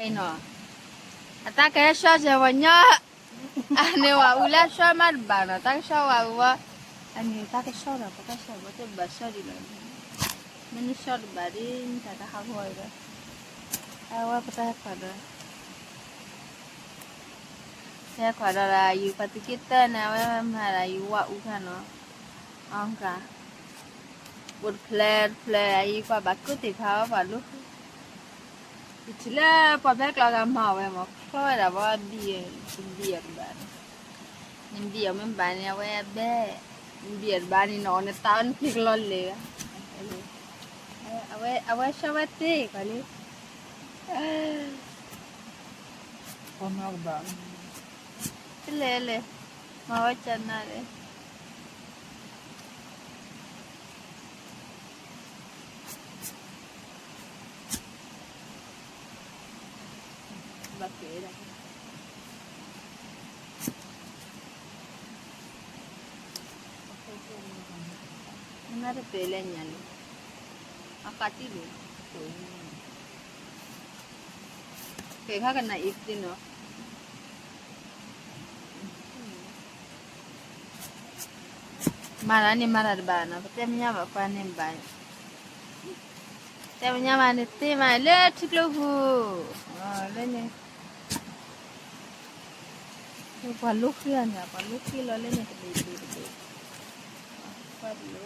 Ê nọ, ta cái sao giờ vào nhá, anh ấy bảo ula sao mà bà nó ta sao vào anh ấy ta cái sao là ta cái sao vào tôi bà sao đi rồi, mình sao đi bà đi, ta học rồi đó, ai qua bắt ta phải rồi, saya phải rồi là yêu phải tự kita nào mà là yêu qua uka nó, ông cả, một player yêu qua bắt cứ thì phá vào lúc chỉ là bỏ bớt là làm màu vậy mà thôi là bỏ đi đi bạn nhưng đi mình bán nhà vậy bé đi bán thì nó nên tao nó thích lon lệ awe sao vậy thế cái này con nào bạn lệ lệ mà vậy chân nào đấy bác kể đây nó được về lên nhà luôn akati luôn cái khác cái này ít đi nữa Marah ni marah bana, tapi nyama apa ni bana. Tapi nyama ni tema le cikluhu, le ni. Apa luki ane, apa luki lo le ni tu. Apa lu?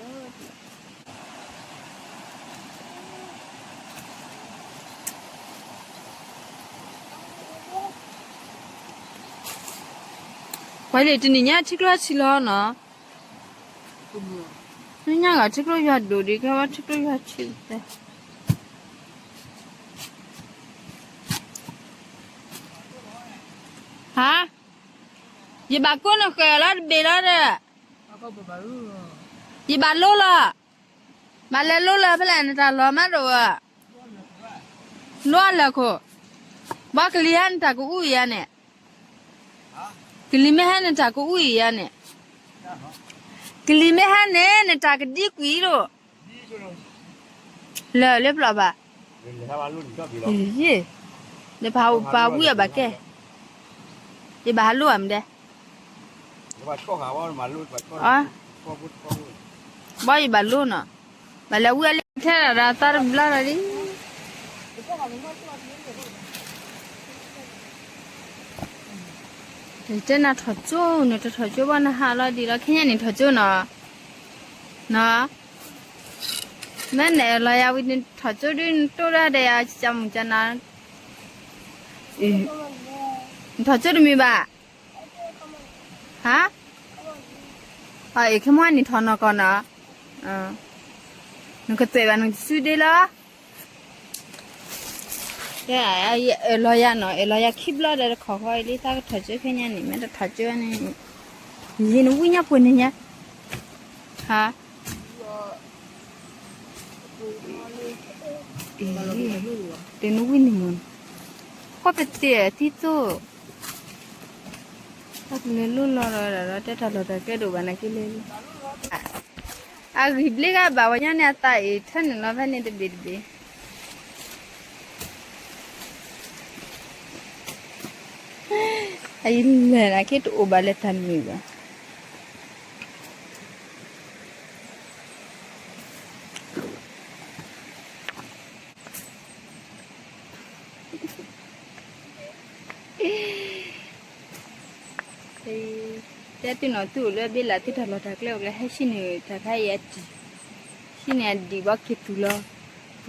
Quay lại trên nhà ciklu silo no. Nhà cái ciklu ya đồ đi cái what ciklu ya chịu thế. Hả? Gì bà cô nó kêu là bê đó đấy. Gì bà lô là. Bà lên lô là phải làm ta lo mắt rồi à. Lo là cô. Bà cái lihan ta cũng uy à nè. Cái li mê hắn ta cũng uy à nè. Cái li mê hắn nè ta cái đi quý rồi. Lỡ lép lọ bà. Gì? Để bà uy à bà kê. Gì bà luôn à đây. Bao nhiêu bà luôn à? Bà là uy lên thế là ra ta ra đi. Trên là thật chú, nữa thật chú bọn hà lo đi lo khi nhà này thật chú nó mấy này là ya đi thật chú đi tôi ra đây à chăm cho nó thật chú đi mi bà hả cái món này thật nó còn nó nó cái tệ bạn nó suy đi lo cái lo ya nó lo ya khíp lo để khó coi đi ta thật chú khi nhà này mấy thật chú này gì nó vui nhá buồn nhá hả để nó vui nimun có bị tệ thì tôi lên luôn rồi để thật là cái đồ bạn này kia lên hibli ka bawa nya ne tai than no va ne de bidbi ai le na ke to ba le tan mi ba thế thì nói tụi nó biết là thì thật là thật là hay xin thật hay vậy xin này đi bắt cái tụi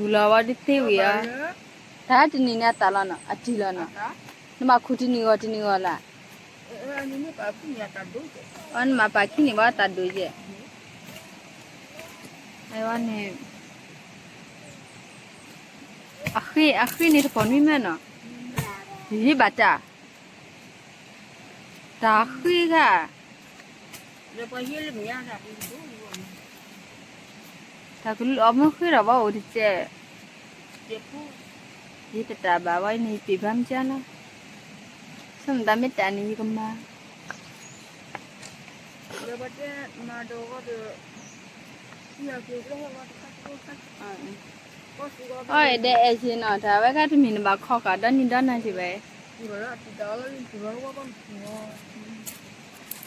lo vào đi tiêu vậy ta thì nè ta là nó chỉ là nó mà khu thì nhiều là anh mà bà khi này vào ta đuổi vậy ai anh này akhi này còn như thế nào gì bà cha ta khi cả ta cứ ôm khi nào bảo thì chơi gì ta bảo vậy này bị bám cha nó xong ta mới trả này cơ mà อ๋อเด็กสิเนาะถ้าว่าก็ที่มีนบ่ขอก็ดอนนี่ดอนนั่นสิเว้ย Kurara tidala ni kurara wa ban no.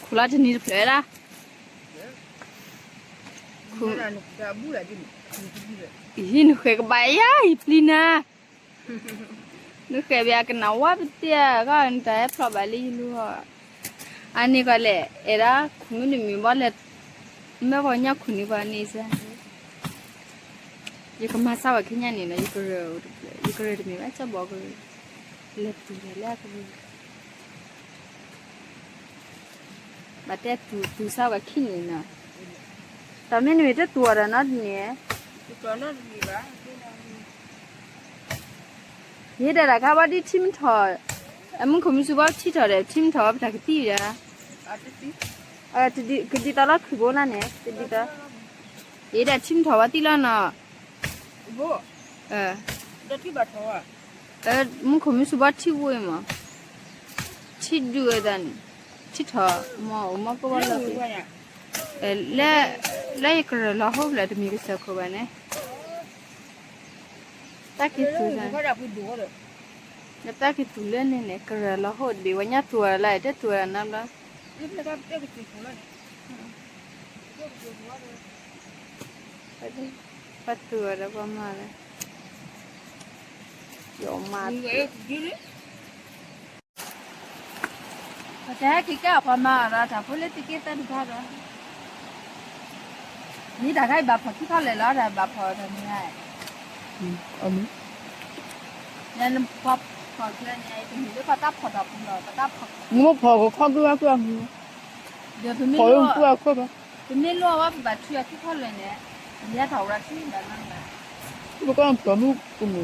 คุลาที่นี่เพลล่ะ Kuna no ka bula din. Ni อีนึกก็ไปอ่ะอีปลีน่ะนึกก็ไปกันเอาว่าไปเตี้ยก็อันแต่พอไปลีลูกอันนี้ก็แหละเอราคุณนี่มีบ่เลยไม่พอเนี่ยคุณนี่บ่นี่ซะยังก็มาสาวขึ้นยันนี่นะยังก็เรมีว่าจะบอกก็เล็บตัวเล็กก็บัดแต่ตัวสาวขึ้นนี่นะแต่ไม่หนูจะตัวละนะเนี่ย ko na ni ba. นี่เดี๋ยวเราว่าที่ทิมทอมันคงมีสุภาพที่ทอเลยทิมทอไปจากที่อ่ะ Atiti. คือตลาดคือโบนั่นเนี่ยคือตานี่เดี๋ยวทิมทอว่าที่ละเนาะ Bo. Da ti ba thawa. มันคงมีสุภาพที่วัวมั้งที่ดูดันที่ทอมาก็ว่าเลยแล้วก็เราหัวเลยจะมีก็สักคนเนี่ยตาคิดตัวนั้น Ko da ku do de. แล้วตาคิดตัวเล่นเนี่ยก็เราหัวดีวันนี้ตัวอะไรเด็ดตัวนั้นละ Ni ka da ku ti ko na. ปัดตัวแล้วประมาณเลยยอมมา Ni ga ki ni. แต่ที่แกพอมาแล้วถ้าพูดเรื่องที่แกตั้งท่าแล้วนี่ถ้าใครแบบพอที่เขาเลยแล้วแต่แบบพอทำยังไง Ami. เนี่ยพอเพื่อนไงถึงจะพอตับพอดับพอตับพอ Mo pho ko kho ku ku. เดี๋ยวเพิ่งไม่ Pho รู้ yo ku ku ba. เพิ่งไม่รู้ว่าแบบที่ที่เขาเลยเนี่ยเนี่ยเท่าไรที่แบบนั้นแหละ Mo ko pho nu ku mo.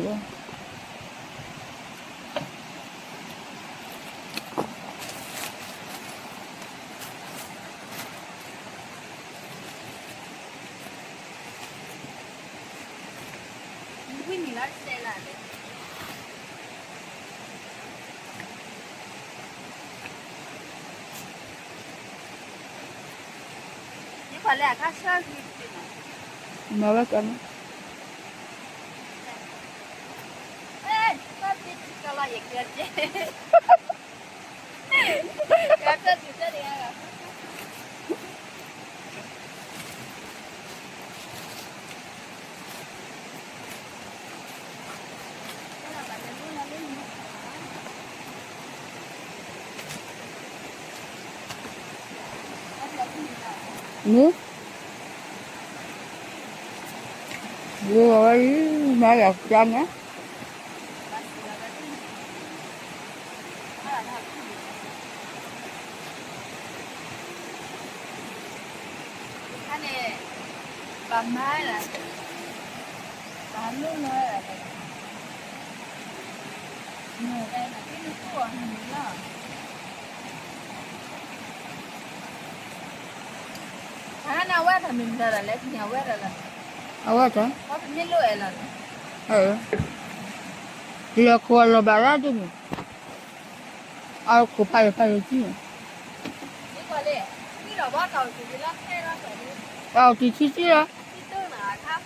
วิ่งหนีแล้วเจ๊ละเลยนี่พอแล้วข้าเชื่อคือ Ma ba ka na. เอ๊ะก็ติดก็ละอย่างเงี้ยเจ๊ก็จะติดจะเดียว Ni. Yo ai ma ya ka na. อันนี้บะไม้ล่ะบะลูกน้อยล่ะหนูได้มาที่ตัวหนูล่ะถ้านาว่าทำเป็นอะไรเล็กเนี่ยว่าอะไร Awa ta. เพราะเป็นไม่รู้อะไร Dia ko lo ba ra de ni. A ko pa pa ti. นี่ก็เลยที่เราว่าเราจะได้รับแค่รับแบบนี้ A ti ti ti la. ที่ตื้อหนาครับ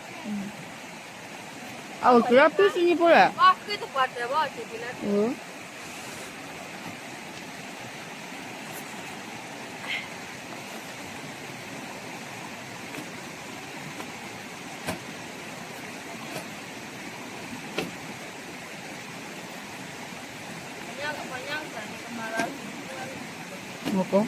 A o ti la pi si ni po la. ว่าคือทุกวันแต่ว่าจะได้รับ ย่างกับย่างใส่กันมาแล้ว Mo ko.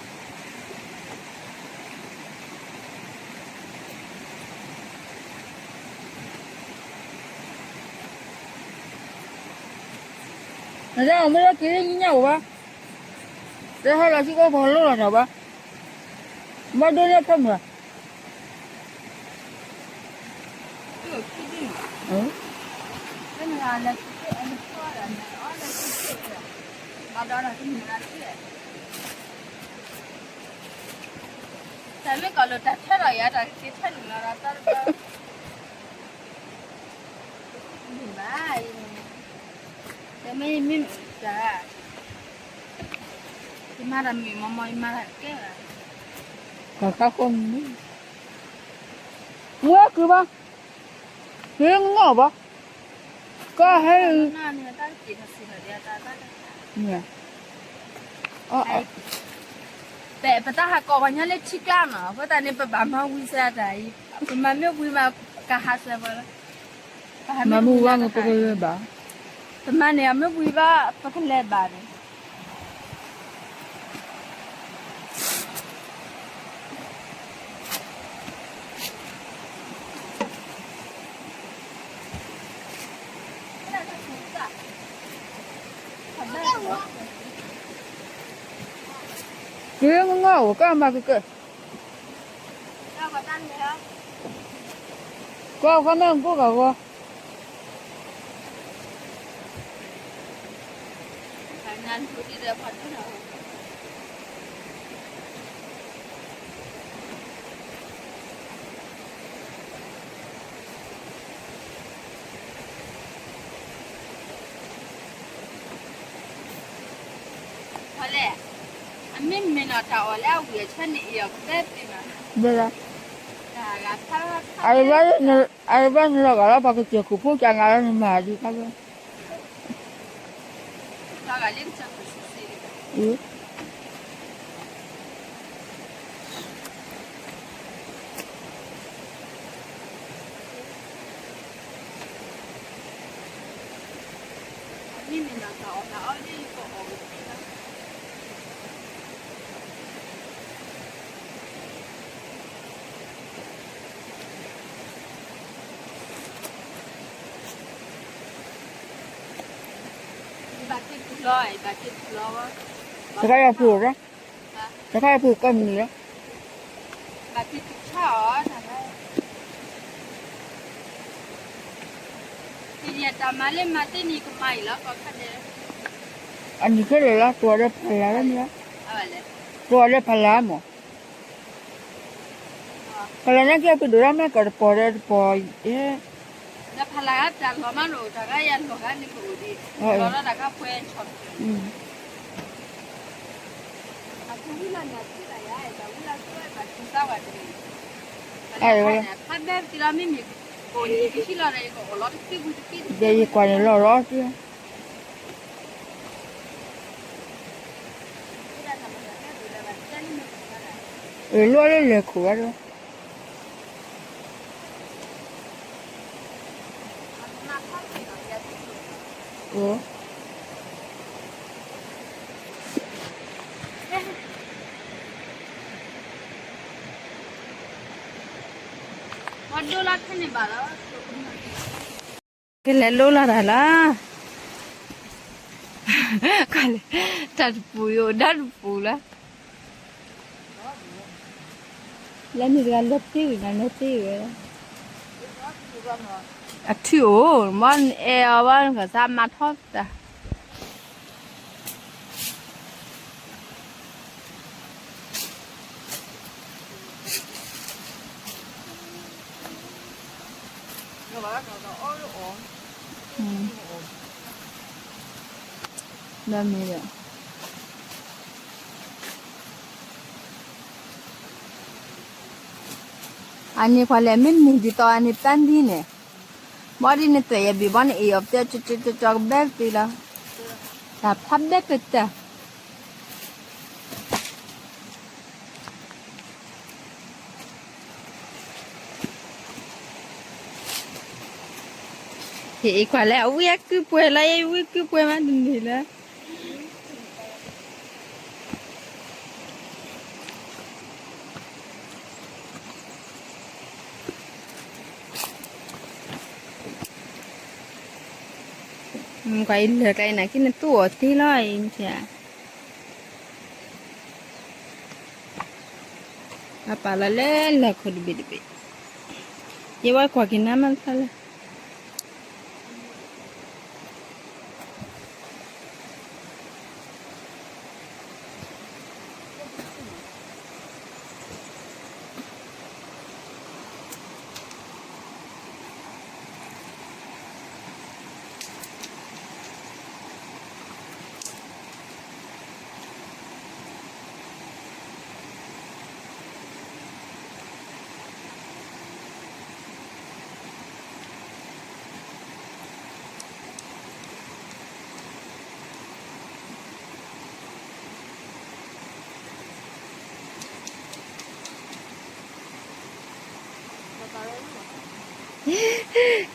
Nãy giờ mới kỹ như nhau ba. Để hay là chỉ có phần lúc là nào ba. Mà đưa ra không à? Ừ. cái này là cái anh cho là nó là cái mà đó là cái gì là cái tại mấy con lợn chết rồi vậy rồi cái chết là ta gì mà để mấy chả cái mà là mình mà là cái là Cả các con. Mua cứ ba. Thế ngỏ ba. ก็ให้ หน้าเนี่ยตั้งกี่ทัศน์เดียวตาตั้ง เนี่ยอ๋อ แต่ปะตาหากวันนี้เล็กชิกล้าเนาะเพราะตอนนี้ปะบ้ามาวิเศษได้ปะมาไม่วิมากะหาเสบละ มามูว่ามันเป็นอะไรบ้าง ปะมาเนี่ยไม่วิว่าปะทะเลบ้าน เรื่องงอก็มาเกิด เราก็ตั้งแล้ว ก็เขานั่งก็กับว่า งานทุกที่เดือดพันเท่าพอแหละอันไม่มีนอตาอ่อนแล้วเวียชันนี่เอียบได้ปีมา เวลา แต่ละถ้า อะไรบ้างอะไรบ้างเราก็เราปกติคุพูดจังอะไรนี่มาดีครับ ถ้าเราเลี้ยงจังก็สุดสิ อือ ไม่มีนอตาอ่อนแล้วนี่ก็อ่อนบาดเจ็บลอยบาดเจ็บลอยวะ จะใครจะพูดนะจะใครพูดก็มีนะ บาดเจ็บช้าทำไมทีนี้ตามาเล่นมาเต้นนี่ก็ไม่แล้วก็คันเดียว อันนี้แค่เลยละตัวได้พันล้านเนี่ย เอาไปเลย ตัวได้พันล้านหมดพันล้านนั่นแค่ไปดูแล้วแม่ก็พอได้พอเอ๊ะ แล้วพลังจากหัวมันรู้จากยันหัวกันนี่ก็ดีแล้วเราก็เพื่อนชอบ อืม อาคุณวิลาเนี่ยที่ไหนอ่ะแต่วิลาช่วยแบบคุณสวัสดีถ้าแบบที่เราไม่มีคนที่ที่เราเนี่ยก็รถที่คุณจะกิน เดี๋ยวก่อนเรารอสิรอเลยเลยขวดเลยโอ้ วันดูรักที่นี่บ้าแล้วก็เลยรู้ละละก็เลยจัดปูอยู่ดันปูละ แล้วมีการลบที่งานลบที่เลย อ่ะที่โอ้มันเอวมันก็สามารถทอดได้แบบนี้เลยอันนี้พอแล้วไม่มีดีต่ออันนี้ตั้งดีเนี่ยบอดี้เนี่ยตัวยังบีบอนเอฟเจ้าจุดแบกตีละแต่พับแบกก็จะ thì quả lẽ ui cứ quay lại ui cứ quay mà đừng thì là quay lừa cái này cái này tua tí rồi chả apa là lên là khổ bị vậy vậy quả cái nam ăn sao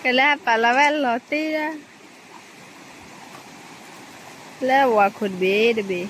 cái là bà là bé lọt tí ra là quả khôn bê đấy bê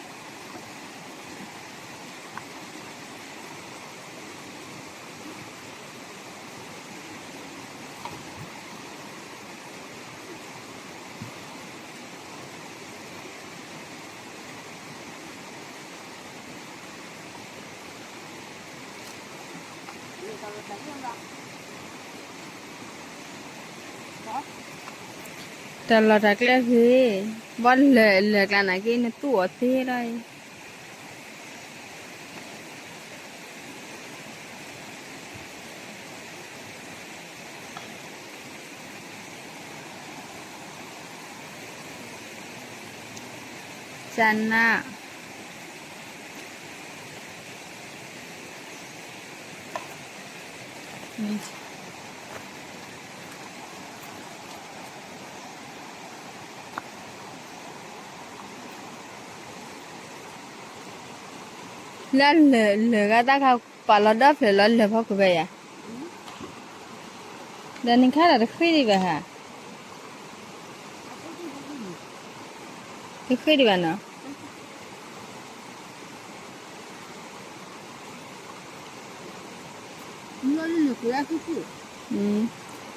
Trần lọt ra cái gì vẫn lệ lệ cái này kia nó tủa thế đây chân à lên lệ lệ cái ta không bảo là đớp phải lên lệ phong của vậy à để nên khác là được khi đi về hả được khi đi về nào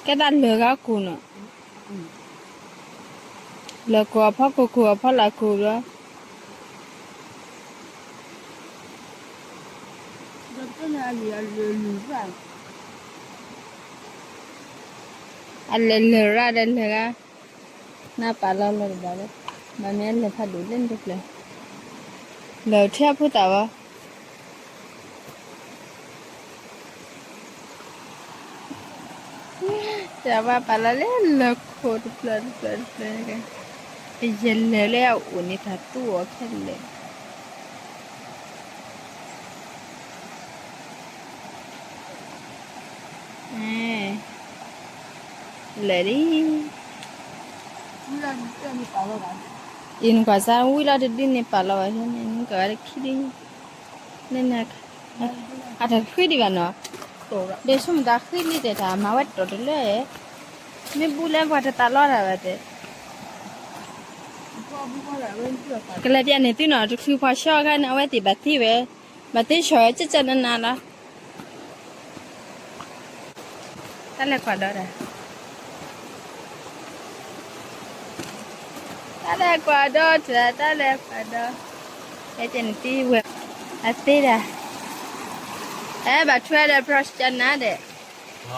cái đàn lừa gáo cù nữa lừa cù phá là cù đó anh lừa ra đây lừa ra na bà lo lừa bà đó mà mẹ lừa phải đủ lên được lừa theo phụ tao chả bà là lên lừa khô được lừa cái bây giờ lừa leo uốn thật tua khen lừa lừa đi in quả sao ui là đi nè bà lo thế nên cái khi đi nên là thật khi đi vào nó để chúng ta khi đi để thà mà vắt rồi đấy mình bu lên qua ta lo ra vậy cái là điện này tuy nó được phi hoa sho cái nào vậy thì bà tí sỏi chứ chân anh nào ta lại quả đó rồi ta lại quả đó ta lại quả đó cái chân tí vừa à tí ra bà thuê là brush chân nè đấy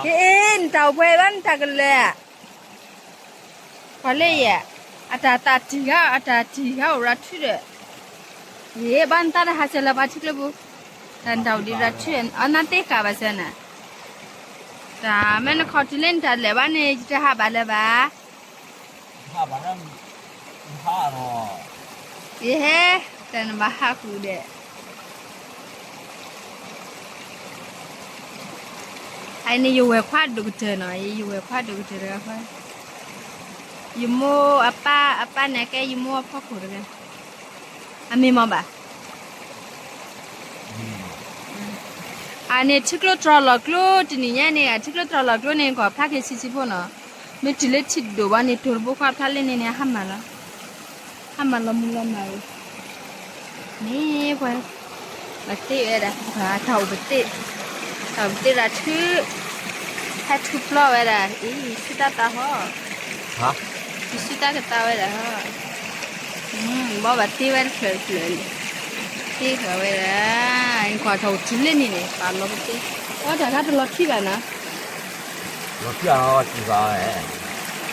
cái in tàu quay bắn ta cái lẹ phải lấy à ta chỉ ga ra chơi ye ban ta đã hasil là bachik lebu dan tàu đi ra chơi anh nãy cả bây giờ nè ta mình khó đi lên ta lẹ ban này chỉ ha ba lẹ ba ha ba nó ha rồi ye dan ba ha khu đấy anh này yêu khoa được chơi nó yêu khoa được chơi ra khoa Yumo apa nak ke yumo apa kurang? Ami mau ba? Ane ciklo trolok lo tininya ni, ciklo trolok lo ni kau pakai sisi pun no. Mestilah cik doa ni turbo kau thale ni hamala mula mau. Ni apa? Betul ada, tahu betul ada tu, tu flower ada. Sudah tahu. hả Kita ketawa dah. Bawa tiwar fel. Ti ketawa dah. Ini kau tahu cile ni ni, kalau betul. Oh, dah ada lotri mana? nó kia nó chỉ vào ấy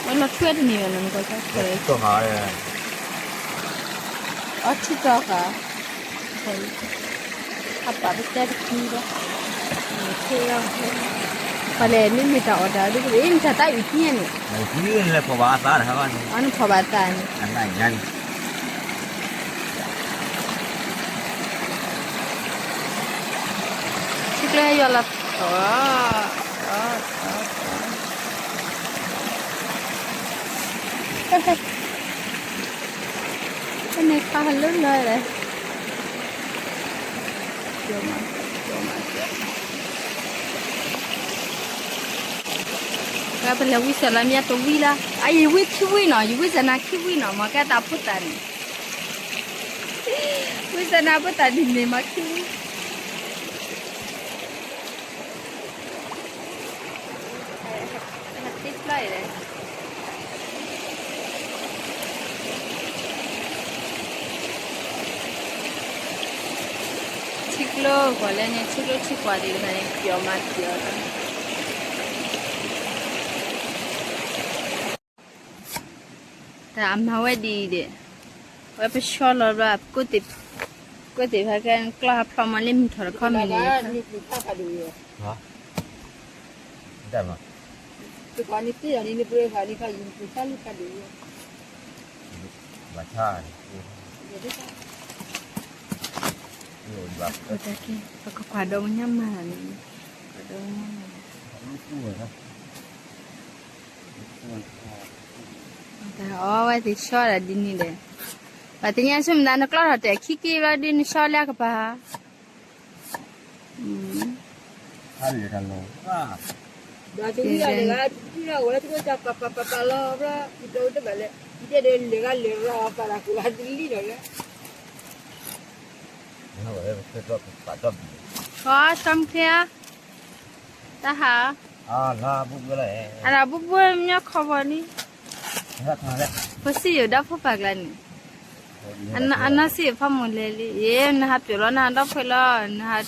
Oh, lotri ada ni mana kau tahu? tôi hỏi rồi Oh, cita kah? Apa betul ni dah? Kau Pale ni minta order dulu. Ini cata ini ni. này cứ là có ba ta hả con Anu khawatan. anh này nhanh Cikgu yo lah. Cái này khá là lớn rồi đấy. cái bên là quý sợ là mía tôi quý la ai quý kiwi nó quý sợ là kiwi nó mà cái ta phút tàn quý sợ là phút tàn thì mình mà kiwi tiếp lại đấy chiclo gọi là này chiclo chicqua đi cái này kiểu mà kiểuแต่อามาไว้ดีเด็ไว้ไปช่วยเราแบบกูติดพากันกล้าพร้อมมาเล่นถอดข้อมือเลย นี่คือข้าวขาดูอยู่ ฮะได้มั้ย คือก่อนนี้ที่อย่างนี้นี่เปลือยค่ะนี่ค่ะยิงคือข้าวลูกขาดูอยู่ บ่ชาเดี๋ยวได้ค่ะ อยู่แบบ โอเคแล้วก็ขวาดงย่ำมานี่ขวาดง สู้นะ แต่ไว้ที่ช่วยอะไรดีนี่เลยแต่ที่นี่สุ่มด้านกล้าแต่ขี้แล้วดีนี่ช่วยแล้วก็ป่ะถ้าเหลือกันลงเดี๋ยวจะวิ่งอะไรกันที่เราวันที่เราจะปะล้อว่าที่เราจะแบบเลยที่จะเดินเลี้ยงรอปะละกุลาดิลี่เลย nó gọi là cái đó phải cho ก็ซ้ำเทียตาหา là bụng cái này อะไรบุบเนี่ยขบวนนี่ hết thôi đấy พอสิอยู่ดับพอปากแล้วนี่อันนั้นสิพอหมดเลยเย้นะครับจุดแล้วนะดับไปแล้วนะครับ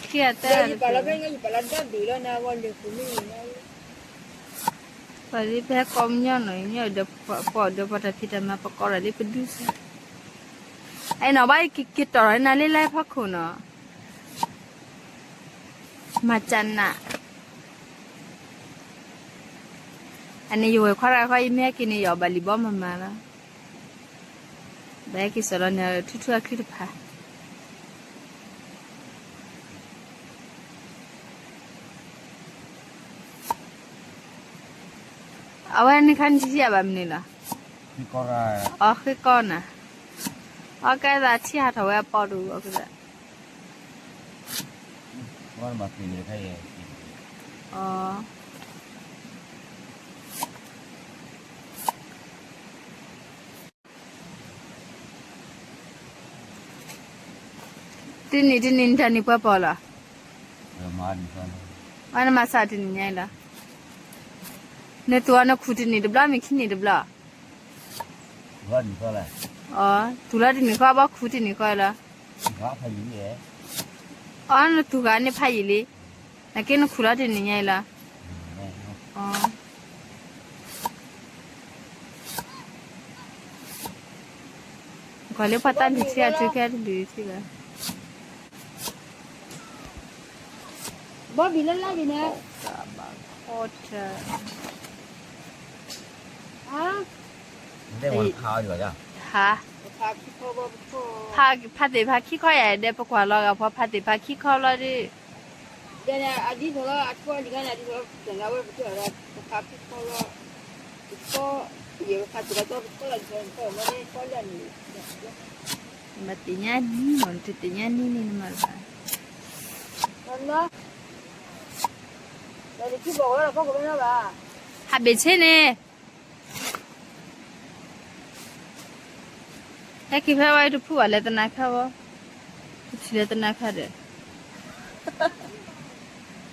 เครียดแต่ อยู่ปะละเป็นไงอยู่ปะละดับดีแล้วนะวันเดียวคุณนี่นะ พอดีแพ้กอมเนี่ยหน่อยเนี่ยเดี๋ยวพอแต่พี่จะมาประกอบอะไรไปดูสิไอ้หน่อใบกิดต่อเลยนะเล่ๆพักคุณเนาะมาจันน่ะอันนี้อยู่ข้าวไรข้าวอีเมียกินนี่อยู่บาลีบอมมาแล้วแบบกินสลัดเนี่ยทุกๆคลิปผ่าเอาไว้ในขั้นที่จะแบบนี้ล่ะ ที่ก็ได้ อ๋อคือก้อนน่ะอ๋อแกจะที่หาถอยปอดูก็คือ ว่ามากินเลยใคร อ๋อที่นี่ท่านี่ปอละ มาดิฉัน วันมาสาที่นี่ไงล่ะในตัวน่ะคู่ที่นี่ดับล้ามีขี้นี่ดับล้า ว่าดิฉันแหละ อ๋อตุลาที่นี่เขาบอกคู่ที่นี่เขาละ ว่าพายุเนี่ย อ๋อน่ะตุกานี่พายิลีนักเก็นคู่ละที่นี่ไงล่ะอ๋อก็เลยพัฒน์ที่เสียจุดแค่ดีที่ละ บ่บินแล้วบินนะ โคตร ฮะ ได้วันข้าวอยู่จ้ะ ฮะ พาพี่พ่อบ่พ่อ พาเตพาขี้ข้อยเดี๋ยวประกวดเรากับพอพาเตพาขี้ข้อเราดิ เดี๋ยวเนี่ยอดีตเราอัดพ่อดีกันอดีตเราแต่เราไม่ช่วยเราพาพี่พ่อเราพ่อเดี๋ยวพาตัวเราพ่อเราพ่อไม่ได้พ่อเรียน matinya ni montetinya ni malah นั่นเนาะแต่ที่บอกว่าพ่อก็ไม่รู้ว่า habis ni kita wai tu pu ale tanah kau sudah tanah kau deh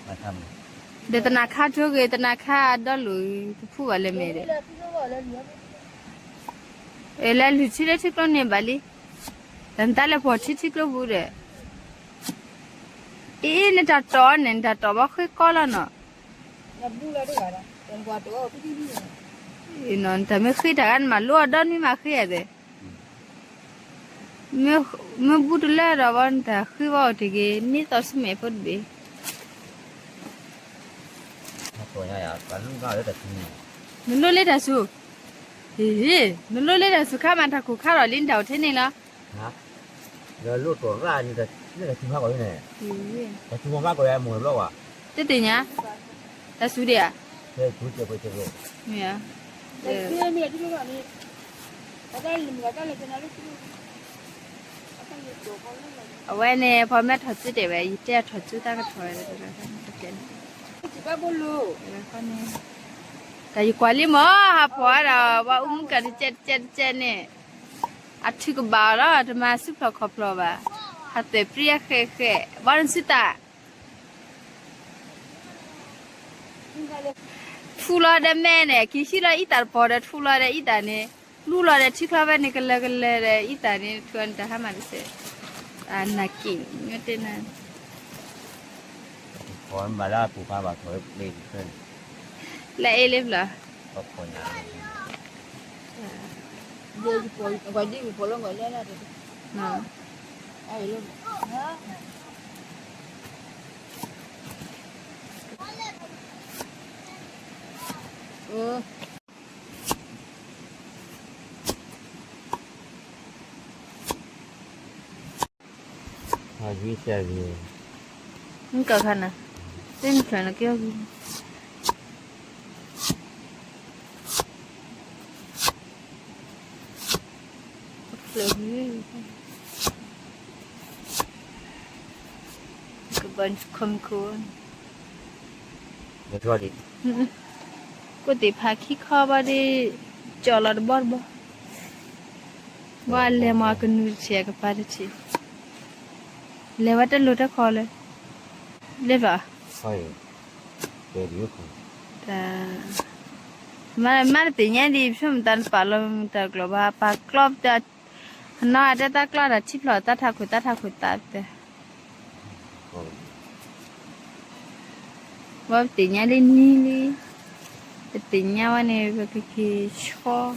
มาท deh tanah kau tu ke tanah kau dulu tu pu ale mere lalu ciri ciklo ni bali dan tale poci ciklo bude ini tato bakal kola no นับดูแล้วด้วยกันเป็นกว่าตัวพี่ดี ini nanti mesti jangan malu ada ni makai ada me budule rawan ta khiwa tige ni to sme put be ำตัวใหญ่อะกันลูกก็เลยแต่ที่นี่ nulu le da su nulu le da su kha man ta ku kha ro lin dau the ni la ฮะเดี๋ยวลูกตัวร่านี่แต่นี่แต่ที่มากกว่าที่ไหนแต่ที่มากกว่าหมดแล้วอ่ะ te te nya da su de ya เฮ้ยชุดจะไปเจอลูก me ya แต่ที่นี่ที่นี่นี่แต่ได้ลิมก็ได้เลยจะนั่งที่นี่ก็ได้ตัวเขาเลย awe ne pho me tho chu de ba yi te tho chu ta ka tho de da ka ta ken ที่บ้านบลู da ka ne แต่อยู่กว่าลิมอฮะพอเราว่ากันเจ็ดเนี่ยอัดถือกบ่าวแล้วจะมาสุพลขอบเราบ่าฮัตเตปรียแค่วันสุดตาทูลาเดแม่เนี่ยคิดสิละอีตาพอเดทูลาเดอีตาเนี่ยลูลาเดชิคลาเวนิกเลเดอีตาเนี่ยทวนจะหามันเสอันนักกินเงี้ยเต้นนั่น ขอนมาล่าปูพาบาถอยเล่นขึ้น และเอลิฟล่ะ ก็คนงาน เดี๋ยวจะปล่อยก่อนที่จะปล่อยลงก่อนแล้วนะ น่ะ ไอ้ลูกเออ พาวิเศษเลย มันเกิดขันนะเต้นขันนะเกี่ยวกับเสือนี่ก็บันคมคูน เดี๋ยวช่วยดิ ก็ติพาขี้ข้าวบ้าดิจอลาดบอลบ่ว่าเลมากันนูเชียกับปาริชีเลวัตลุตะคอเลยเลวะ ค่อยเดี๋ยวอยู่คน แต่มาติเนี่ยดิช่วงตันปาลมตะกลบาปากรอบจะน่าจะตะกล้าดัชิพลอตะทักขุตะเตว่าติเนี่ยดินี่ลิติเนี่ยวันนี้ก็คือชอบ